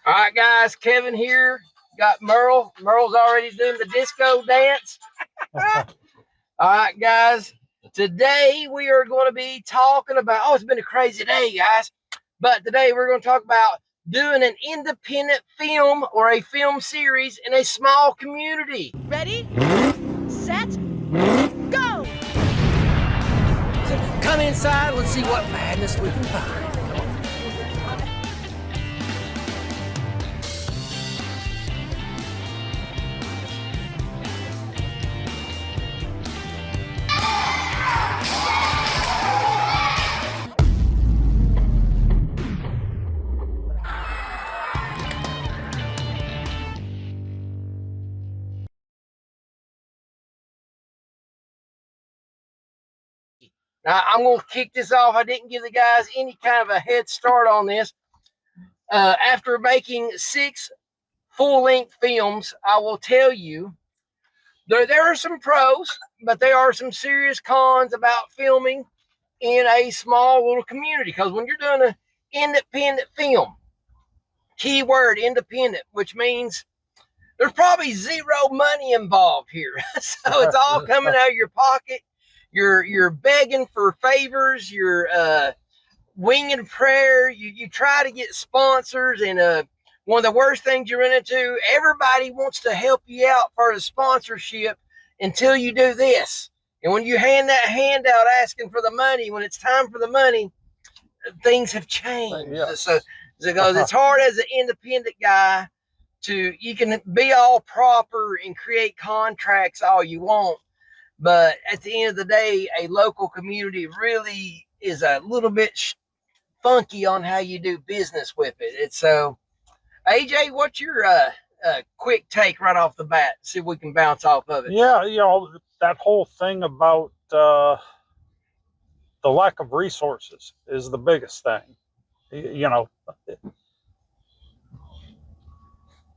All right, guys, Kevin here. Got Meril. Meril's already doing the disco dance. All right, guys. Today we are going to be talking about, it's been a crazy day, guys. But today we're going to talk about doing an independent film or a film series in a small community. Ready, set, go! So come inside, let's see what madness we can find. Now, I'm going to kick this off. I didn't give the guys any kind of a head start on this. After making 6 full-length films, I will tell you, there are some pros, but there are some serious cons about filming in a small little community. Because when you're doing an independent film, keyword independent, which means there's probably zero money involved here. So it's all coming out of your pocket. You're begging for favors. You're winging prayer. You try to get sponsors, and one of the worst things you run into, everybody wants to help you out for the sponsorship until you do this. And when you hand that handout asking for the money, when it's time for the money, things have changed. Yes. So because it's hard as an independent guy you can be all proper and create contracts all you want. But at the end of the day, a local community really is a little bit funky on how you do business with it. It's so, AJ, what's your quick take right off the bat? See if we can bounce off of it. Yeah, that whole thing about the lack of resources is the biggest thing.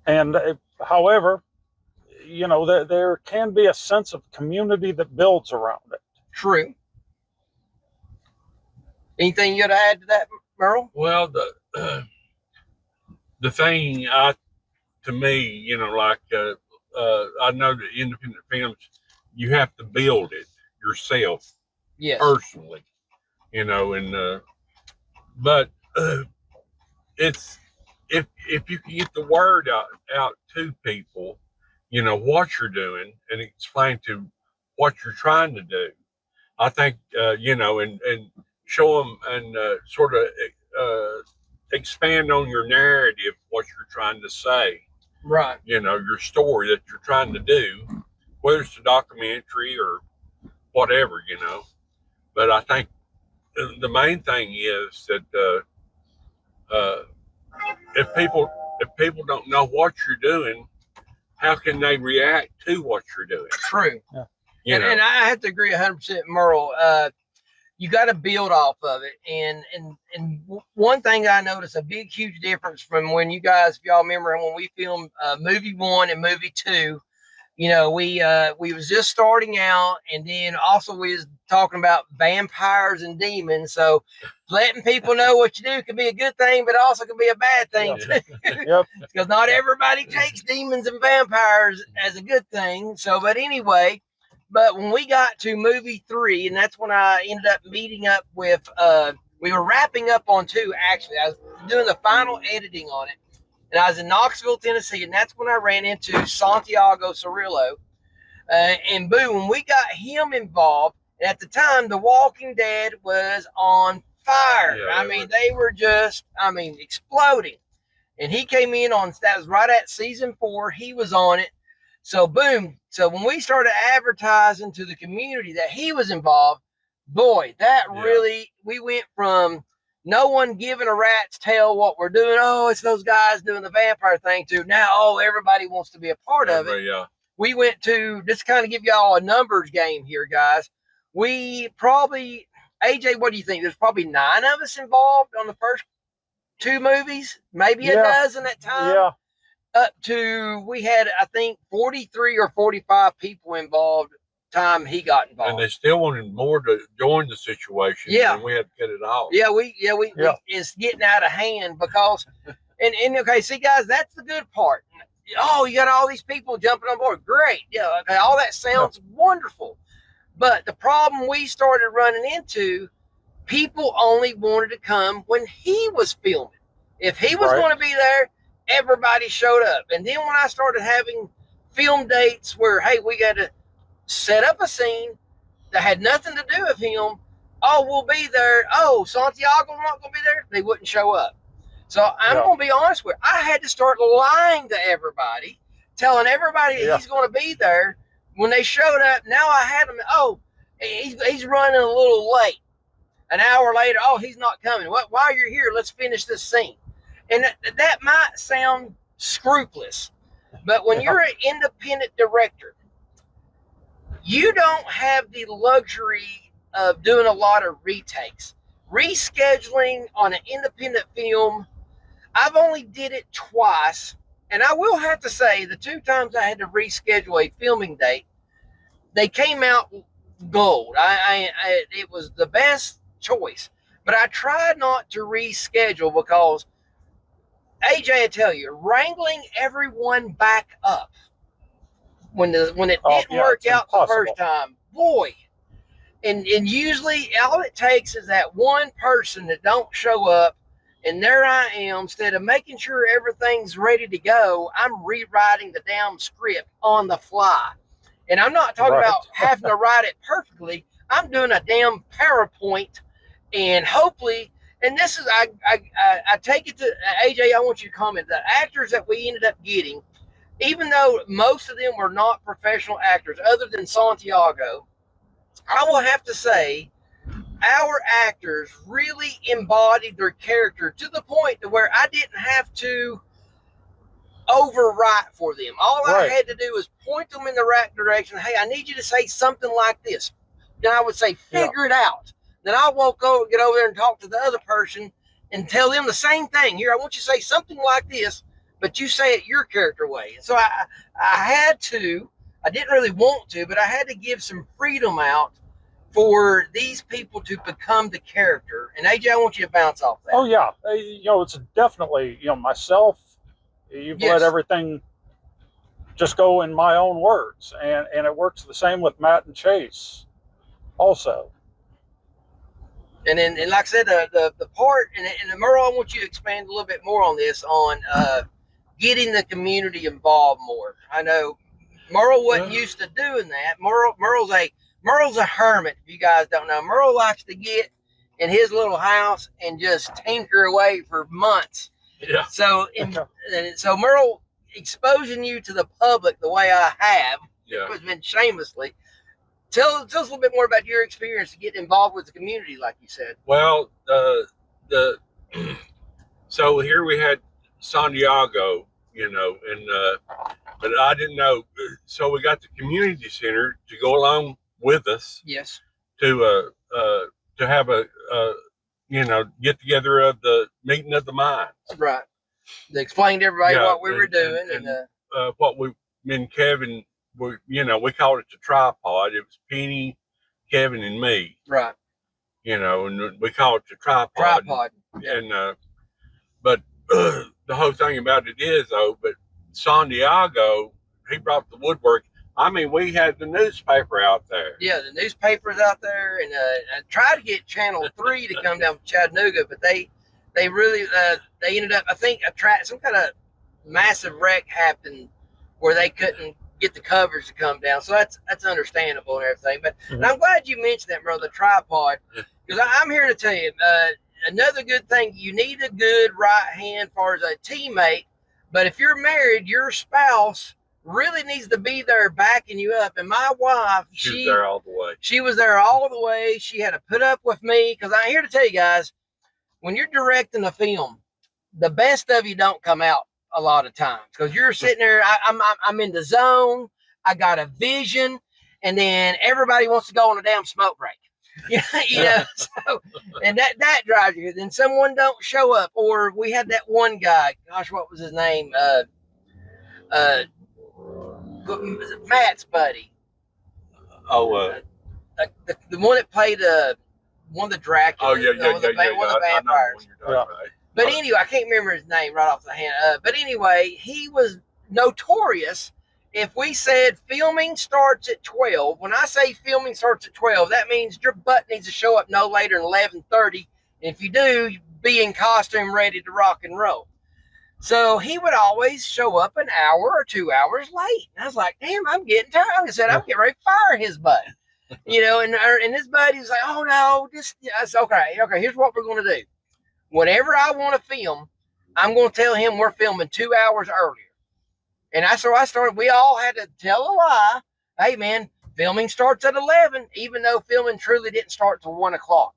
And however, there can be a sense of community that builds around it. True. Anything you'd add to that, Meril? Well, the thing to me, I know that independent films, you have to build it yourself, yes, personally, but it's if you can get the word out to people, what you're doing and explain to what you're trying to do. I think, and show them and sort of expand on your narrative, what you're trying to say. Right. Your story that you're trying to do, whether it's a documentary or whatever, But I think the main thing is that if people don't know what you're doing, how can they react to what you're doing? True. Yeah. And I have to agree 100%, Meril. You got to build off of it. And one thing I noticed, a big, huge difference from when you guys, if y'all remember, when we filmed movie 1 and movie 2, we was just starting out, and then also we was talking about vampires and demons. So letting people know what you do can be a good thing, but also can be a bad thing too. Yep. Because not everybody takes demons and vampires as a good thing. So, but anyway, but when we got to movie 3, and that's when I ended up meeting up with, we were wrapping up on 2, actually. I was doing the final editing on it. And I was in Knoxville, Tennessee, and that's when I ran into Santiago Cirillo. And boom, when we got him involved, and at the time, The Walking Dead was on fire. Yeah, they were just, exploding. And he came in that was right at season 4. He was on it. So boom. So when we started advertising to the community that he was involved, boy, really, we went from no one giving a rat's tail what we're doing. Oh, it's those guys doing the vampire thing too. Now, everybody wants to be a part of it. Yeah. We went to, just kind of give y'all a numbers game here, guys. We probably, AJ, what do you think? There's probably 9 of us involved on the first 2 movies, maybe a dozen at time. Yeah. Up to, we had, I think, 43 or 45 people involved time he got involved. And they still wanted more to join the situation. Yeah. And we had to cut it off. Yeah, we it's getting out of hand because And okay, see, guys, that's the good part. Oh, you got all these people jumping on board. Great. Yeah, okay, all that sounds wonderful. But the problem we started running into, people only wanted to come when he was filming. If he was going to be there, everybody showed up. And then when I started having film dates where, hey, we got to set up a scene that had nothing to do with him. Oh, we'll be there. Oh, Santiago's not going to be there. They wouldn't show up. So I'm going to be honest with you. I had to start lying to everybody, telling everybody that he's going to be there. When they showed up, now I had them. Oh, he's running a little late. An hour later, oh, he's not coming. Well, while you're here, let's finish this scene. And that might sound scrupulous, but when you're an independent director, you don't have the luxury of doing a lot of retakes. Rescheduling on an independent film, I've only did it twice, and I will have to say the 2 times I had to reschedule a filming date, they came out gold. It was the best choice, but I tried not to reschedule because AJ, I tell you, wrangling everyone back up when it didn't work out the first time, boy. And usually all it takes is that one person that don't show up, and there I am, instead of making sure everything's ready to go, I'm rewriting the damn script on the fly. And I'm not talking about having to write it perfectly. I'm doing a damn PowerPoint, and hopefully, and this is, I take it to, AJ, I want you to comment, the actors that we ended up getting, even though most of them were not professional actors, other than Santiago, I will have to say, our actors really embodied their character to the point to where I didn't have to overwrite for them. All I had to do was point them in the right direction. Hey, I need you to say something like this. Then I would say, figure it out. Then I'll get over there and talk to the other person and tell them the same thing. Here, I want you to say something like this, but you say it your character way. And so I had to, I didn't really want to, but I had to give some freedom out for these people to become the character. And AJ, I want you to bounce off that. Oh yeah, it's definitely, myself, you've let everything just go in my own words, and it works the same with Matt and Chase also. And then, and like I said, the part, and Meril, I want you to expand a little bit more on this, on getting the community involved more. I know Meril wasn't used to doing that. Merril's a hermit, if you guys don't know. Meril likes to get in his little house and just tinker away for months. Yeah. So Meril, exposing you to the public the way I have, has been shamelessly. Tell us a little bit more about your experience to get involved with the community, like you said. Well, so here we had Santiago, but I didn't know. So we got the community center to go along with us. Yes. To have a get together of the meeting of the minds. Right. They explained to everybody what we were doing and what me and Kevin were. We called it the tripod. It was Penny, Kevin, and me. Right. And we called it the tripod. Tripod. But the whole thing about it is but Santiago, he brought the woodwork. I mean, we had the newspaper out there. Yeah, the newspaper's out there, and I tried to get Channel 3 to come down from Chattanooga, but they really they ended up, I think, some kind of massive wreck happened where they couldn't get the coverage to come down. So that's understandable and everything. But and I'm glad you mentioned that, bro, the tripod, because I'm here to tell you another good thing. You need a good right hand as far as a teammate, but if you're married, your spouse really needs to be there backing you up. And my wife, she was there all the way. She was there all the way. She had to put up with me, because I'm here to tell you guys, when you're directing a film, the best of you don't come out a lot of times, because you're sitting there. I'm in the zone. I got a vision, and then everybody wants to go on a damn smoke break. So, and that drives you. Then someone don't show up, or we had that one guy. Gosh, what was his name? Matt's buddy. Oh, the one that played one of the Dracula. Oh yeah. One of the vampires. But anyway, I can't remember his name right off the hand. But anyway, he was notorious. If we said filming starts at 12, when I say filming starts at 12, that means your butt needs to show up no later than 11:30. And if you do, be in costume ready to rock and roll. So he would always show up an hour or 2 hours late. And I was like, damn, I'm getting tired. I said, I'm getting ready to fire his butt. And his buddy was like, oh no, I said, okay, here's what we're going to do. Whenever I want to film, I'm going to tell him we're filming 2 hours earlier. And so I started, we all had to tell a lie. Hey man, filming starts at 11, even though filming truly didn't start till 1 o'clock.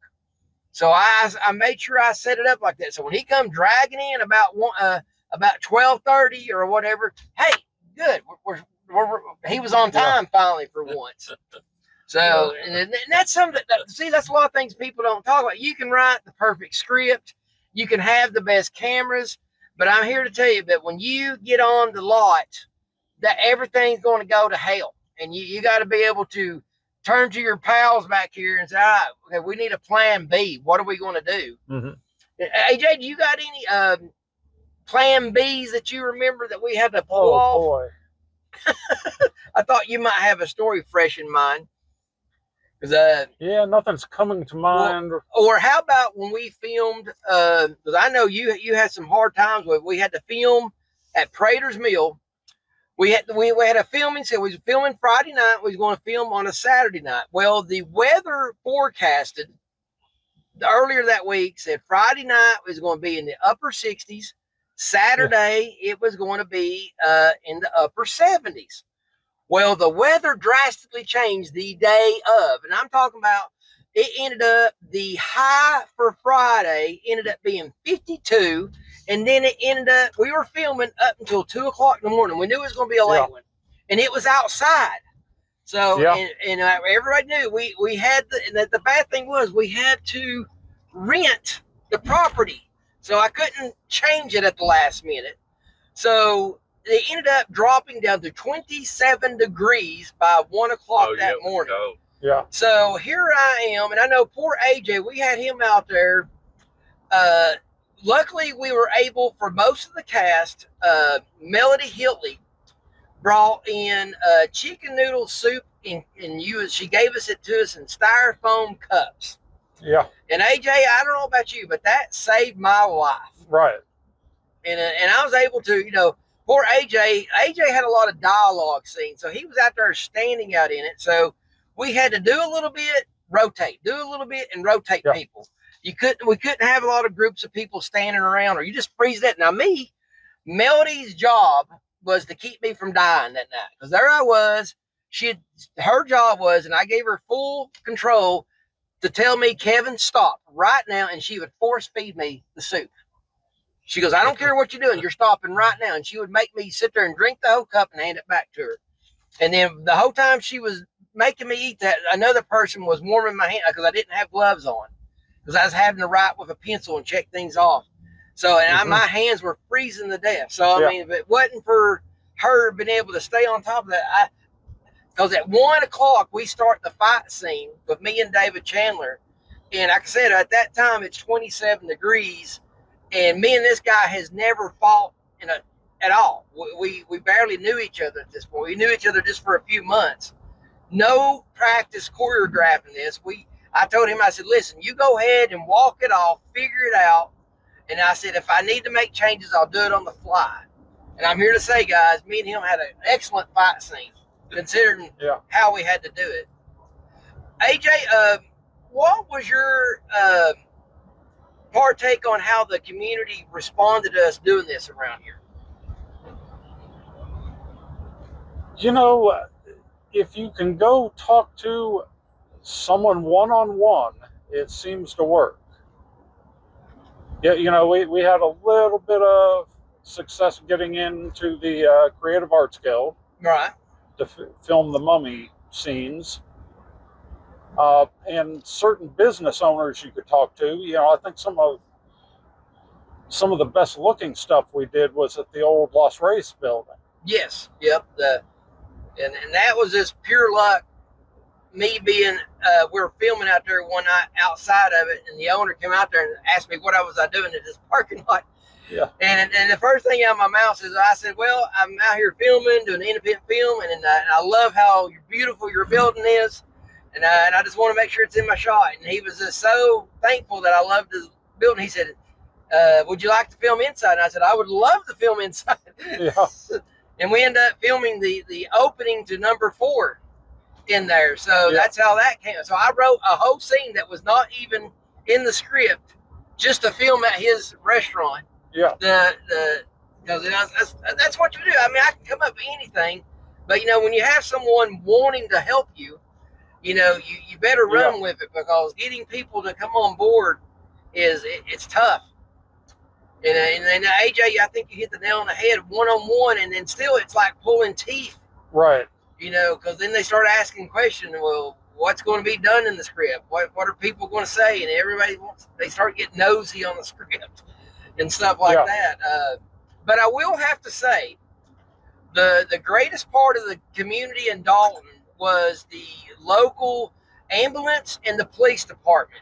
So I made sure I set it up like that. So when he come dragging in about 12:30 or whatever, hey, good. He was on time finally for once. So and that's something that's a lot of things people don't talk about. You can write the perfect script. You can have the best cameras. But I'm here to tell you that when you get on the lot, that everything's going to go to hell. And you got to be able to turn to your pals back here and say, all right, okay, we need a plan B. What are we going to do? Mm-hmm. AJ, do you got any plan Bs that you remember that we had to pull off? Oh, boy. I thought you might have a story fresh in mind. Yeah, nothing's coming to mind. Or how about when we filmed, because I know you had some hard times with, we had to film at Prater's Mill. We had a filming, so we was filming Friday night. We was going to film on a Saturday night. Well, the weather forecasted earlier that week said Friday night was going to be in the upper 60s. Saturday, it was going to be in the upper 70s. Well, the weather drastically changed the day of, and I'm talking about it ended up, the high for Friday ended up being 52, and then it ended up, we were filming up until 2 o'clock in the morning. We knew it was going to be a late one, and it was outside. So, and everybody knew we had, the bad thing was we had to rent the property, so I couldn't change it at the last minute. So, they ended up dropping down to 27 degrees by 1 o'clock that morning. Yeah. So here I am, and I know poor AJ, we had him out there. Luckily, we were able, for most of the cast, Melody Hiltley brought in chicken noodle soup, and she gave it to us in styrofoam cups. Yeah. And AJ, I don't know about you, but that saved my life. Right. And I was able to, poor AJ had a lot of dialogue scenes, so he was out there standing out in it. So we had to do a little bit, rotate, and rotate people. We couldn't have a lot of groups of people standing around, or you just freeze that. Now Melody's job was to keep me from dying that night, because there I was. Her job was, and I gave her full control to tell me, Kevin, stop right now, and she would force feed me the soup. She goes, I don't care what you're doing. You're stopping right now. And she would make me sit there and drink the whole cup and hand it back to her. And then the whole time she was making me eat that, another person was warming my hand, because I didn't have gloves on, because I was having to write with a pencil and check things off. So, and my hands were freezing to death. So, I mean, if it wasn't for her being able to stay on top of that, because at 1 o'clock, we start the fight scene with me and David Chandler. And like I said, at that time, it's 27 degrees. And me and this guy has never fought at all. We barely knew each other at this point. We knew each other just for a few months. No practice choreographing this. I told him, I said, listen, you go ahead and walk it off, figure it out. And I said, if I need to make changes, I'll do it on the fly. And I'm here to say, guys, me and him had an excellent fight scene, considering how we had to do it. AJ, what was your partake on how the community responded to us doing this around here? If you can go talk to someone one-on-one, it seems to work. Yeah, we had a little bit of success getting into the Creative Arts Guild, right, to film the mummy scenes. And certain business owners you could talk to. I think some of the best looking stuff we did was at the old Las Reyes building. Yes, yep. And that was just pure luck. me being, we were filming out there one night outside of it, and the owner came out there and asked me what I was doing in this parking lot. Yeah. And the first thing out of my mouth is, I said, well, I'm out here filming, doing independent film, and I love how beautiful your building is, and I just want to make sure it's in my shot. And he was just so thankful that I loved his building. He said, would you like to film inside? And I said, I would love to film inside. Yeah. And we ended up filming the opening to number 4 in there. So Yeah. that's how that came. So I wrote a whole scene that was not even in the script, just to film at his restaurant. Yeah. Because that's what you do. I mean, I can come up with anything, but when you have someone wanting to help you, you better run with it, because getting people to come on board it's tough. And then AJ, I think you hit the nail on the head, one-on-one, and then still it's like pulling teeth. Right. Because then they start asking questions. Well, what's going to be done in the script? What are people going to say? And everybody they start getting nosy on the script and stuff like that. But I will have to say, the greatest part of the community in Dalton was the local ambulance and the police department.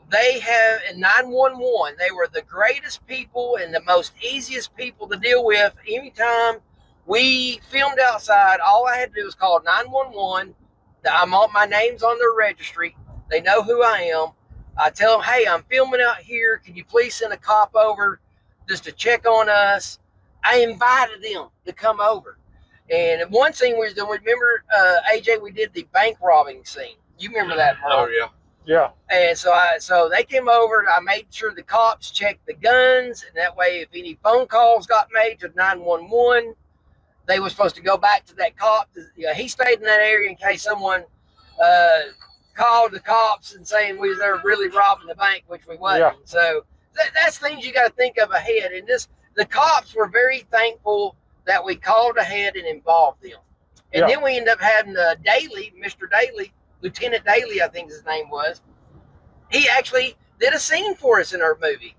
They have, in 911, they were the greatest people and the most easiest people to deal with. Anytime we filmed outside, all I had to do was call 911. My name's on their registry. They know who I am. I tell them, hey, I'm filming out here. Can you please send a cop over just to check on us? I invited them to come over. And one scene was, remember, AJ, we did the bank robbing scene. You remember that, Meril? Oh, yeah. Yeah. And so they came over. I made sure the cops checked the guns, and that way, if any phone calls got made to 911, they were supposed to go back to that cop. He stayed in that area in case someone called the cops and saying we were really robbing the bank, which we wasn't. Yeah. So that's things you got to think of ahead. And the cops were very thankful that we called ahead and involved them. And then we ended up having Daly, Mr. Daly, Lieutenant Daly, I think his name was. He actually did a scene for us in our movie,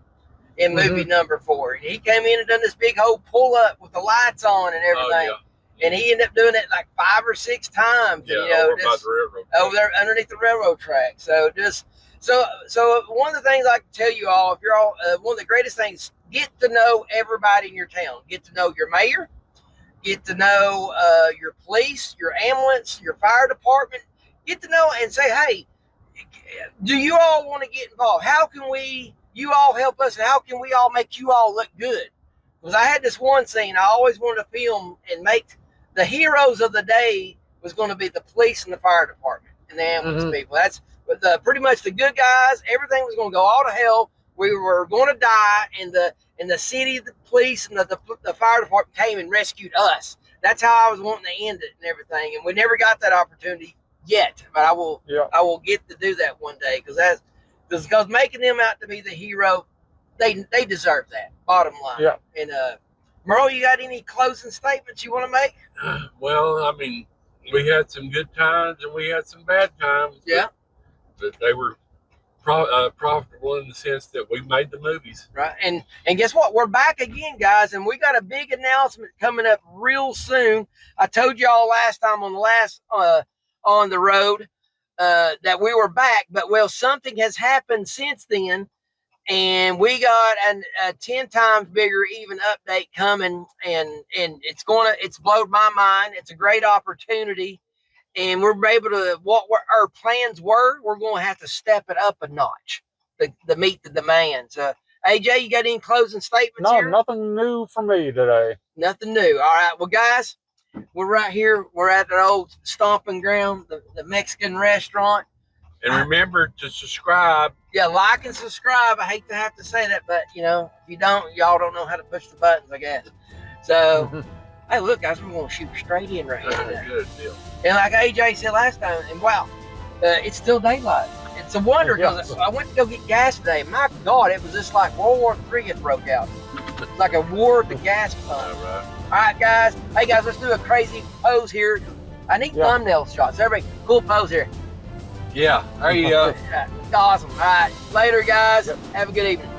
in movie number 4. And he came in and done this big whole pull up with the lights on and everything. Oh, yeah. And he ended up doing it like 5 or 6 times. Yeah, and, over by the railroad. Over there underneath the railroad track. So so one of the things I can tell you all, if you're all one of the greatest things, get to know everybody in your town. Get to know your mayor. Get to know your police, your ambulance, your fire department. Get to know and say, hey, do you all want to get involved? How can you all help us, and how can we all make you all look good? Because I had this one scene I always wanted to film and make the heroes of the day was going to be the police and the fire department and the ambulance people. That's pretty much the good guys. Everything was going to go all to hell. We were going to die, and the city, the police, and the fire department came and rescued us. That's how I was wanting to end it and everything. And we never got that opportunity yet, but I will get to do that one day, because making them out to be the hero, they deserve that, bottom line. Yeah. And Meril, you got any closing statements you want to make? Well, I mean, we had some good times and we had some bad times. Yeah. But they were profitable in the sense that we made the movies. Right. And guess what? We're back again, guys, and we got a big announcement coming up real soon. I told y'all last time on the last on the road that we were back, but something has happened since then, and we got a 10 times bigger even update coming, and it's blown my mind. It's a great opportunity, and we're able to, our plans were, we're going to have to step it up a notch to meet the demands. AJ, you got any closing statements here? No, nothing new for me today. Nothing new. All right, well, guys, we're right here. We're at the old stomping ground, the Mexican restaurant. And remember to subscribe. Yeah, like and subscribe. I hate to have to say that, but if you don't, y'all don't know how to push the buttons, I guess. So, hey, look, guys, we're going to shoot straight in right here. Good deal. And like AJ said last time, and wow, it's still daylight. It's a wonder, because I went to go get gas today. My God, it was just like World War III had broke out. It's like a war of the gas pump. All right, guys. Hey, guys, let's do a crazy pose here. I need thumbnail shots. Everybody, cool pose here. Yeah, there you go. Awesome. All right, later, guys. Have a good evening.